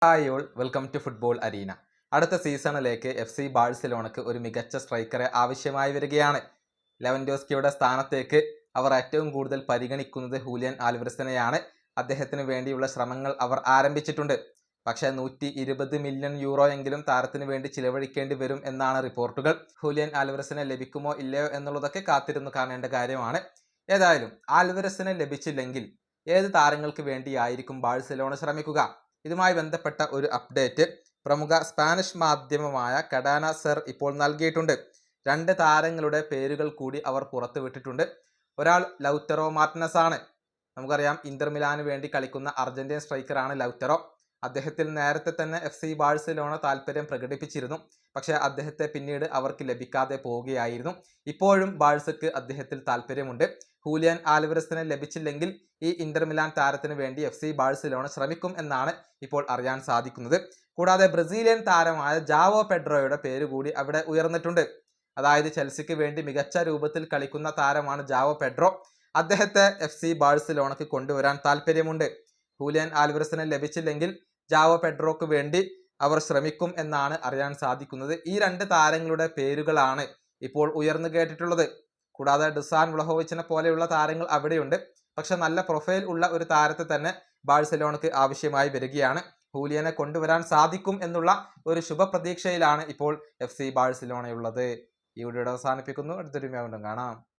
Hi all, welcome to football arena. അടുത്ത സീസണിലേക്ക് FC ബാഴ്സലോണക്ക് ഒരു മികച്ച സ്ട്രൈക്കറെ ആവശ്യമായി വരികയാണ്. ലെവൻഡോസ്കിയുടെ സ്ഥാനത്തേക്ക് അവർ ഏറ്റവും കൂടുതൽ പരിഗണിക്കുന്നത് ഹൂലിയൻ ആൽവരസിനെയാണ്. അദ്ദേഹത്തിന് വേണ്ടിയുള്ള ശ്രമങ്ങൾ അവർ ആരംഭിച്ചിട്ടുണ്ട്. പക്ഷേ 120 മില്യൺ യൂറോ എങ്കിലും താരത്തിന് വേണ്ടി ചിലവഴിക്കേണ്ടി വരും എന്നാണ് റിപ്പോർട്ടുകൾ. ഹൂലിയൻ ആൽവരസിനെ ലഭിക്കുമോ ഇല്ലയോ എന്നുള്ളതൊക്കെ കാത്തിരുന്നു കാണേണ്ട കാര്യമാണ്. ഏതായാലും ആൽവരസിനെ ലഭിച്ചില്ലെങ്കിൽ ഏത് താരങ്ങൾക്ക് വേണ്ടിയായിരിക്കും ബാഴ്സലോണ ശ്രമിക്കുക? ഇതുമായി ബന്ധപ്പെട്ട ഒരു അപ്ഡേറ്റ് പ്രമുഖ സ്പാനിഷ് മാധ്യമമായ കഡാന സെർ ഇപ്പോൾ നൽകിയിട്ടുണ്ട്. 2 താരങ്ങളുടെ പേരുകൾ കൂടി അവർ പുറത്തുവിട്ടിട്ടുണ്ട്. ഒരാൾ ലൗറ്ററോ മാർട്ടിനസ് ആണ്. നമുക്കറിയാം, ഇന്റർ മിലാന് വേണ്ടി കളിക്കുന്ന അർജന്റീൻ സ്ട്രൈക്കറാണ് ലൗറ്ററോ. അദ്ദേഹത്തിൽ നേരത്തെ തന്നെ FC ബാഴ്സലോണ താല്പര്യം പ്രകടിപ്പിച്ചിരുന്നു. പക്ഷേ അദ്ദേഹത്തെ പിന്നീട് അവർക്ക് ലഭിക്കാതെ പോവുകയായിരുന്നു. ഇപ്പോഴും ബാഴ്സക്ക് അദ്ദേഹത്തിൽ താല്പര്യമുണ്ട്. ഹൂലിയൻ ആൽവരസിനെ ലഭിച്ചില്ലെങ്കിൽ ഈ ഇന്റർ മിലാൻ താരത്തിന് വേണ്ടി FC ബാഴ്സലോണ ശ്രമിക്കും എന്നാണ് ഇപ്പോൾ അറിയാൻ സാധിക്കുന്നത്. കൂടാതെ ബ്രസീലിയൻ താരമായ ജാവോ പെഡ്രോയുടെ പേര് കൂടി അവിടെ ഉയർന്നിട്ടുണ്ട്. അതായത് ചെൽസിക്ക് വേണ്ടി മികച്ച രൂപത്തിൽ കളിക്കുന്ന താരമാണ് ജാവോ പെഡ്രോ. അദ്ദേഹത്തെ FC ബാഴ്സലോണക്ക് കൊണ്ടുവരാൻ താല്പര്യമുണ്ട്. ഹൂലിയൻ ആൽവരസിനെ ലഭിച്ചില്ലെങ്കിൽ ജാവോ പെഡ്രോക്ക് വേണ്ടി അവർ ശ്രമിക്കും എന്നാണ് അറിയാൻ സാധിക്കുന്നത്. ഈ 2 താരങ്ങളുടെ പേരുകളാണ് ഇപ്പോൾ ഉയർന്നു കേട്ടിട്ടുള്ളത്. കൂടാതെ ഡുസാൻ വ്ളഹോവിച്ചിനെ പോലെയുള്ള താരങ്ങൾ അവിടെയുണ്ട്. പക്ഷെ നല്ല പ്രൊഫൈൽ ഉള്ള ഒരു താരത്തെ തന്നെ ബാഴ്സലോണക്ക് ആവശ്യമായി വരികയാണ്. ഹൂലിയനെ കൊണ്ടുവരാൻ സാധിക്കും എന്നുള്ള ഒരു ശുഭപ്രതീക്ഷയിലാണ് ഇപ്പോൾ FC ബാഴ്സലോണയുള്ളത്. ഈ വീഡിയോ അവസാനിപ്പിക്കുന്നു. അടുത്തൊരു വീണ്ടും കാണാം.